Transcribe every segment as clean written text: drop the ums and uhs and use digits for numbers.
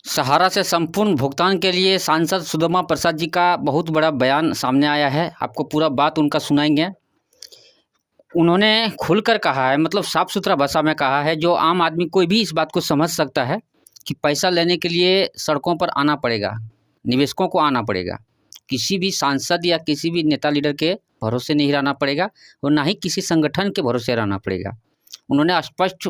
सहारा से संपूर्ण भुगतान के लिए सांसद सुदामा प्रसाद जी का बहुत बड़ा बयान सामने आया है। आपको पूरा बात उनका सुनाएंगे। उन्होंने खुलकर कहा है, मतलब साफ सुथरा भाषा में कहा है, जो आम आदमी कोई भी इस बात को समझ सकता है कि पैसा लेने के लिए सड़कों पर आना पड़ेगा, निवेशकों को आना पड़ेगा। किसी भी सांसद या किसी भी नेता लीडर के भरोसे नहीं रहना पड़ेगा और ना ही किसी संगठन के भरोसे रहना पड़ेगा। उन्होंने स्पष्ट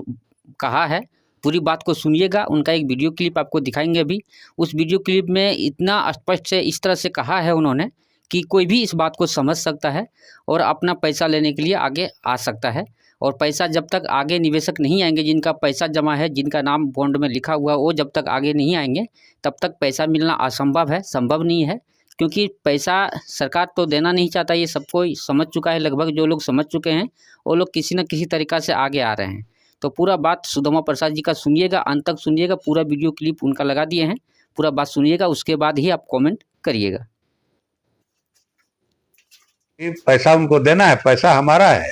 कहा है। पूरी बात को सुनिएगा। उनका एक वीडियो क्लिप आपको दिखाएंगे अभी। उस वीडियो क्लिप में इतना स्पष्ट से इस तरह से कहा है उन्होंने कि कोई भी इस बात को समझ सकता है और अपना पैसा लेने के लिए आगे आ सकता है। और पैसा जब तक आगे निवेशक नहीं आएंगे, जिनका पैसा जमा है, जिनका नाम बॉन्ड में लिखा हुआ, वो जब तक आगे नहीं आएंगे तब तक पैसा मिलना असंभव है, संभव नहीं है। क्योंकि पैसा सरकार तो देना नहीं चाहता, ये सबको समझ चुका है। लगभग जो लोग समझ चुके हैं वो लोग किसी न किसी तरीक़ा से आगे आ रहे हैं। तो पूरा बात सुदामा प्रसाद जी का सुनिएगा, अंत तक सुनिएगा। पूरा वीडियो क्लिप उनका लगा दिए हैं, पूरा बात सुनिएगा, उसके बाद ही आप कमेंट करिएगा। पैसा उनको देना है, पैसा हमारा है,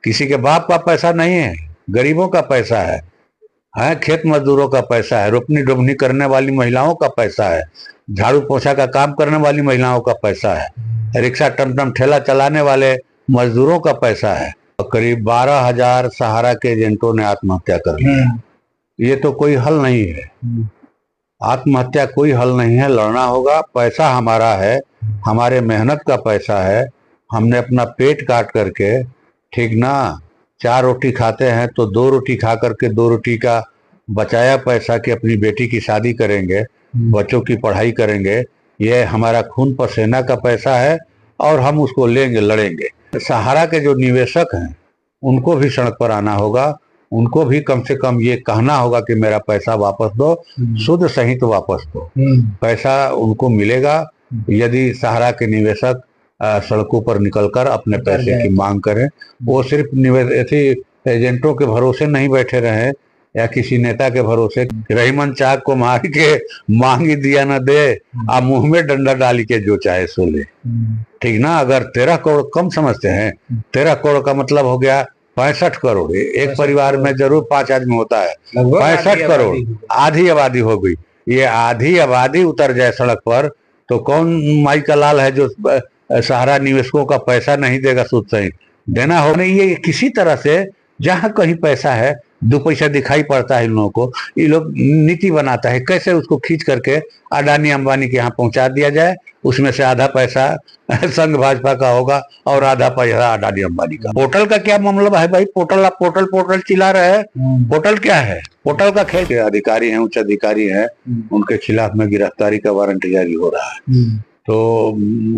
किसी के बाप का पैसा नहीं है, गरीबों का पैसा है, खेत मजदूरों का पैसा है, रोपनी डोबनी करने वाली महिलाओं का पैसा है, झाड़ू पोछा का काम करने वाली महिलाओं का पैसा है, रिक्शा टमटम ठेला चलाने वाले मजदूरों का पैसा है। करीब 12,000 सहारा के एजेंटों ने आत्महत्या कर ली। ये तो कोई हल नहीं है, आत्महत्या कोई हल नहीं है। लड़ना होगा, पैसा हमारा है, हमारे मेहनत का पैसा है, हमने अपना पेट काट करके, ठीक ना, 4 रोटी खाते हैं तो 2 रोटी खा करके 2 रोटी का बचाया पैसा कि अपनी बेटी की शादी करेंगे, बच्चों की पढ़ाई करेंगे। ये हमारा खून पसीना का पैसा है और हम उसको लेंगे, लड़ेंगे। सहारा के जो निवेशक हैं उनको भी सड़क पर आना होगा, उनको भी कम से कम ये कहना होगा कि मेरा पैसा वापस दो, शुद्ध सहित वापस दो। पैसा उनको मिलेगा यदि सहारा के निवेशक सड़कों पर निकलकर अपने पैसे की मांग करें। वो सिर्फ एजेंटों के भरोसे नहीं बैठे रहे या किसी नेता के भरोसे। रहीमन चाक को मार के मांगी दिया न दे, आ मुंह में डंडा डाली के जो चाहे सो ले, ठीक ना। अगर 13 करोड़ कम समझते हैं, 13 करोड़ का मतलब हो गया 65 करोड़। एक परिवार में जरूर 5 आदमी होता है, 65 करोड़, आधी आबादी हो गई। ये आधी आबादी उतर जाए सड़क पर तो कौन माई का लाल है जो सहारा निवेशकों का पैसा नहीं देगा? सूद सहित देना हो नहीं। ये किसी तरह से जहां कहीं पैसा है, 2 पैसा दिखाई पड़ता है इन लोगों को, ये लोग नीति बनाता है कैसे उसको खींच करके अडानी अंबानी के यहाँ पहुंचा दिया जाए। उसमें से आधा पैसा संघ भाजपा का होगा और आधा पैसा अडानी अंबानी का। पोर्टल का क्या मामला है भाई? पोर्टल, आप पोर्टल चिल्ला रहे हैं। पोर्टल क्या है? पोर्टल का खेल के अधिकारी हैं, उच्च अधिकारी हैं, उनके खिलाफ में गिरफ्तारी का वारंट जारी हो रहा है। तो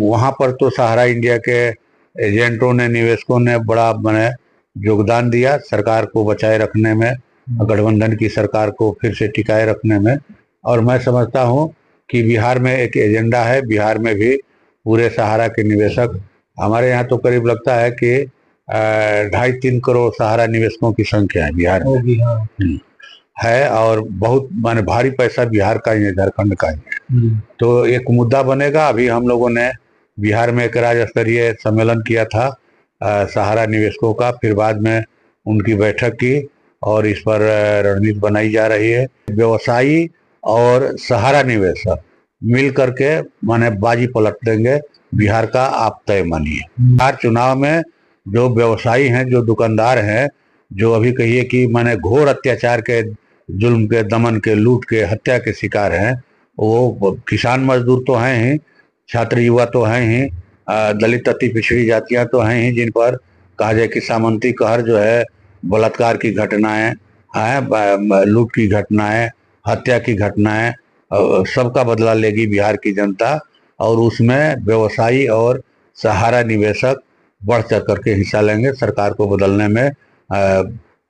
वहां पर तो सहारा इंडिया के एजेंटों ने, निवेशकों ने बड़ा मैंने योगदान दिया सरकार को बचाए रखने में, गठबंधन की सरकार को फिर से टिकाए रखने में। और मैं समझता हूं कि बिहार में एक एजेंडा है, बिहार में भी पूरे सहारा के निवेशक, हमारे यहाँ तो करीब लगता है कि 2.5-3 करोड़ सहारा निवेशकों की संख्या है बिहार में है। और बहुत माने भारी पैसा बिहार का ही है, झारखंड का ही है। तो एक मुद्दा बनेगा। अभी हम लोगों ने बिहार में एक राज्य स्तरीय सम्मेलन किया था सहारा निवेशकों का, फिर बाद में उनकी बैठक की और इस पर रणनीति बनाई जा रही है। व्यवसायी और सहारा निवेशक मिल करके माने बाजी पलट देंगे बिहार का, आप तय मानिए। बिहार चुनाव में जो व्यवसायी हैं, जो दुकानदार हैं, जो अभी कहिए कि माने घोर अत्याचार के, जुल्म के, दमन के, लूट के, हत्या के शिकार हैं, वो किसान मजदूर तो हैं ही, छात्र युवा तो हैं ही, दलित अति पिछड़ी जातियां तो हैं ही, जिन पर कहा जाए कि सामंती कहर जो है, बलात्कार की घटनाएं हैं, लूट की घटनाएं, हत्या की घटनाएं, सबका बदला लेगी बिहार की जनता। और उसमें व्यवसायी और सहारा निवेशक बढ़ चढ़ करके हिस्सा लेंगे सरकार को बदलने में।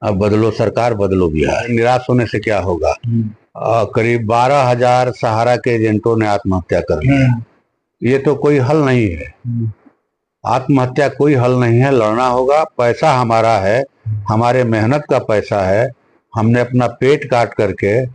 बदलो सरकार, बदलो बिहार। निराश होने से क्या होगा? करीब 12,000 सहारा के एजेंटों ने आत्महत्या कर ली। ये तो कोई हल नहीं है, आत्महत्या कोई हल नहीं है। लड़ना होगा, पैसा हमारा है, हमारे मेहनत का पैसा है, हमने अपना पेट काट करके,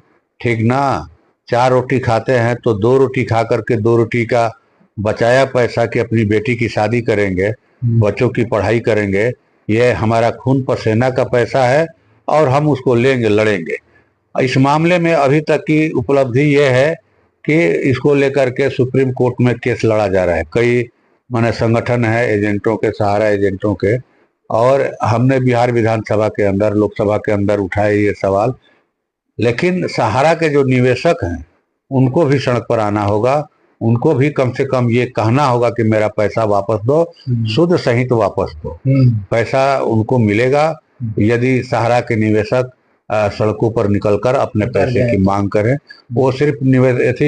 ठीक ना, 4 रोटी खाते हैं तो 2 रोटी खा करके 2 रोटी का बचाया पैसा कि अपनी बेटी की शादी करेंगे, बच्चों की पढ़ाई करेंगे। ये हमारा खून पसीना का पैसा है और हम उसको लेंगे, लड़ेंगे। इस मामले में अभी तक की उपलब्धि ये है कि इसको लेकर के सुप्रीम कोर्ट में केस लड़ा जा रहा है। कई माने संगठन है एजेंटों के, सहारा एजेंटों के, और हमने बिहार विधानसभा के अंदर, लोकसभा के अंदर उठाए ये सवाल। लेकिन सहारा के जो निवेशक हैं उनको भी सड़क पर आना होगा, उनको भी कम से कम ये कहना होगा कि मेरा पैसा वापस दो, शुद्ध सहित वापस दो। पैसा उनको मिलेगा यदि सहारा के निवेशक सड़कों पर निकलकर अपने पैसे की मांग करें। वो सिर्फ ऐसे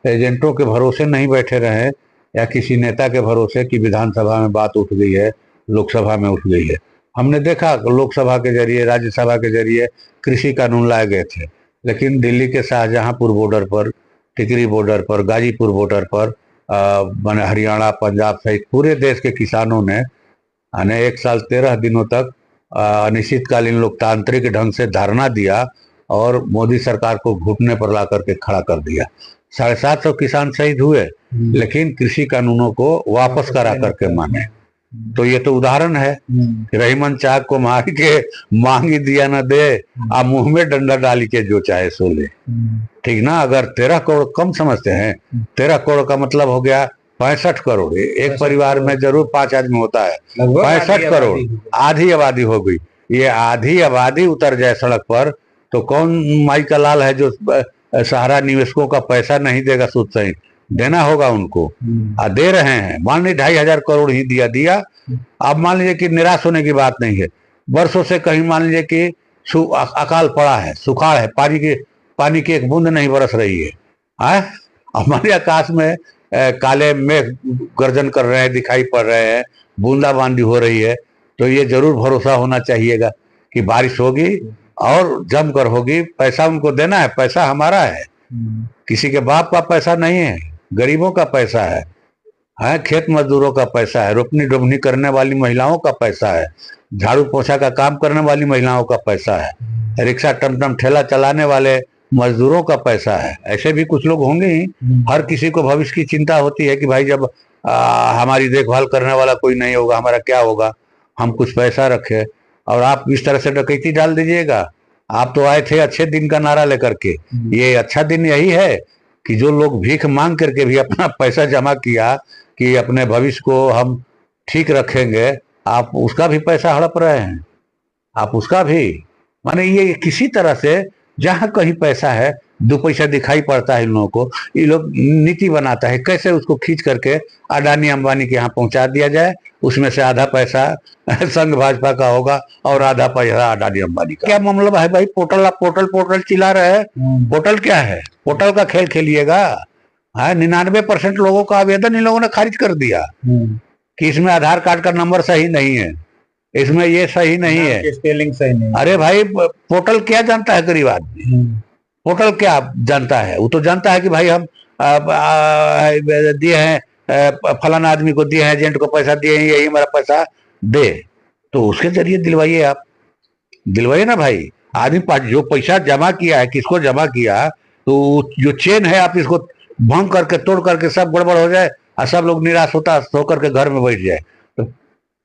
एजेंटों के भरोसे नहीं बैठे रहे या किसी नेता के भरोसे कि विधानसभा में बात उठ गई है, लोकसभा में उठ गई है। हमने देखा लोकसभा के जरिए, राज्यसभा के जरिए कृषि कानून लाए गए थे, लेकिन दिल्ली के शाहजहांपुर बॉर्डर पर, टिकरी बॉर्डर पर, गाजीपुर बॉर्डर पर, माने हरियाणा, पंजाब सहित पूरे देश के किसानों ने 1 साल 13 दिनों तक अनिश्चितकालीन लोकतांत्रिक ढंग से धरना दिया और मोदी सरकार को घुटने पर ला करके खड़ा कर दिया। 750 किसान शहीद हुए, लेकिन कृषि कानूनों को वापस करा करके माने। तो ये तो उदाहरण है कि रहीमन चाक को मार के मांगी दिया न दे, आप मुंह में डंडा डाली के जो चाहे सो ले। ठीक ना? अगर 13 करोड़ कम समझते हैं, 13 करोड़ का मतलब हो गया 65 करोड़। एक परिवार में जरूर 5 आदमी होता है, 65 करोड़, आधी आबादी हो गई। ये आधी आबादी उतर जाए सड़क पर तो कौन माई का लाल है जो सहारा निवेशकों का पैसा नहीं देगा? शुद्ध सही देना होगा उनको, दे रहे हैं। मान लीजिए 2,500 करोड़ ही दिया। अब मान लीजिए कि निराश होने की बात नहीं है, वर्षों से कहीं मान लीजिए कि अकाल पड़ा है, सुखाड़ है, पानी की एक बूंद नहीं बरस रही है। हमारे आकाश में काले मेघ गर्जन कर रहे हैं, दिखाई पड़ रहे हैं, बूंदाबांदी हो रही है। तो ये जरूर भरोसा होना चाहिएगा कि बारिश होगी और जमकर होगी। पैसा उनको देना है, पैसा हमारा है, किसी के बाप का पैसा नहीं है, गरीबों का पैसा है, खेत मजदूरों का पैसा है, रोपनी डोबनी करने वाली महिलाओं का पैसा है, झाड़ू पोछा का काम करने वाली महिलाओं का पैसा है, रिक्शा टमटम ठेला चलाने वाले मजदूरों का पैसा है। ऐसे भी कुछ लोग होंगे ही। हर किसी को भविष्य की चिंता होती है कि भाई जब हमारी देखभाल करने वाला कोई नहीं होगा, हमारा क्या होगा, हम कुछ पैसा रखे। और आप इस तरह से डकैती डाल दीजिएगा। आप तो आए थे अच्छे दिन का नारा लेकर के। ये अच्छा दिन यही है कि जो लोग भीख मांग करके भी अपना पैसा जमा किया कि अपने भविष्य को हम ठीक रखेंगे, आप उसका भी पैसा हड़प रहे हैं, आप उसका भी। माने ये किसी तरह से जहां कहीं पैसा है, 2 पैसा दिखाई पड़ता है इन लोगों को, ये लोग नीति बनाता है कैसे उसको खींच करके अडानी अंबानी के यहाँ पहुंचा दिया जाए। उसमें से आधा पैसा संघ भाजपा का होगा और आधा पैसा अडानी अंबानी का। क्या मामला है भाई? पोर्टल चिल्ला रहे हैं। पोर्टल क्या है? पोर्टल का खेल खेलिएगा। 99% लोगों का आवेदन इन लोगों ने खारिज कर दिया कि इसमें आधार कार्ड का नंबर सही नहीं है, इसमें ये सही नहीं है, स्पेलिंग सही नहीं। अरे भाई, पोर्टल क्या जानता है गरीब आदमी? पोर्टल क्या जानता है? वो तो जानता है कि भाई हम दिए हैं, फलाना आदमी को दिए हैं, एजेंट को पैसा दिए हैं, यही हमारा पैसा दे। तो उसके जरिए दिलवाइए, आप दिलवाइए ना भाई। आदमी जो पैसा जमा किया है, किसको जमा किया, तो जो चेन है आप इसको भंग करके, तोड़ करके सब गड़बड़ हो जाए और सब लोग निराश होकर के घर में बैठ जाए। तो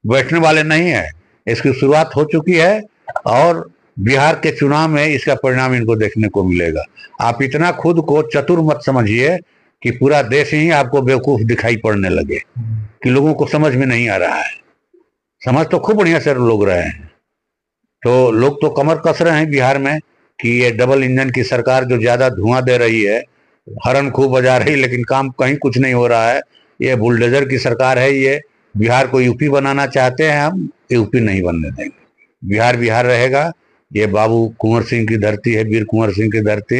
बैठने वाले नहीं है। इसकी शुरुआत हो चुकी है और बिहार के चुनाव में इसका परिणाम इनको देखने को मिलेगा। आप इतना खुद को चतुर मत समझिए कि पूरा देश ही आपको बेवकूफ दिखाई पड़ने लगे कि लोगों को समझ में नहीं आ रहा है। समझ तो खूब बढ़िया से लोग रहे हैं। तो लोग तो कमर कस रहे हैं बिहार में कि ये डबल इंजन की सरकार जो ज्यादा धुआं दे रही है, हॉर्न खूब बजा रही, लेकिन काम कहीं कुछ नहीं हो रहा है। ये बुलडोजर की सरकार है। ये बिहार को यूपी बनाना चाहते हैं, हम यूपी नहीं बनने देंगे। बिहार बिहार रहेगा। ये बाबू कुंवर सिंह की धरती है, वीर कुंवर सिंह की धरती।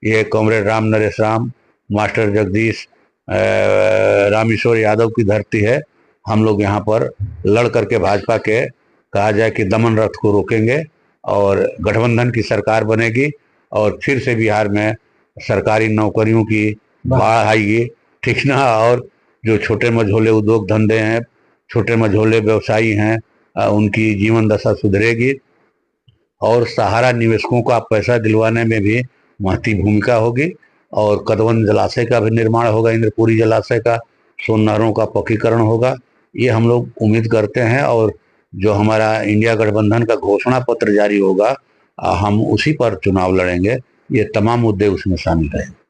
ये कॉमरेड राम नरेश राम, मास्टर जगदीश, रामेश्वर यादव की धरती है। हम लोग यहाँ पर लड़ करके भाजपा के, कहा जाए कि दमन रथ को रोकेंगे और गठबंधन की सरकार बनेगी और फिर से बिहार में सरकारी नौकरियों की बाढ़ आएगी। ठीक ना? और जो छोटे मझोले उद्योग धंधे हैं, छोटे मझोले व्यवसायी हैं, उनकी जीवन दशा सुधरेगी और सहारा निवेशकों को पैसा दिलवाने में भी महती भूमिका होगी। और कदवन जलाशय का भी निर्माण होगा, इंद्रपुरी जलाशय का, सोन नहरों का पक्कीकरण होगा। ये हम लोग उम्मीद करते हैं। और जो हमारा इंडिया गठबंधन का घोषणा पत्र जारी होगा, हम उसी पर चुनाव लड़ेंगे। ये तमाम मुद्दे उसमें शामिल है।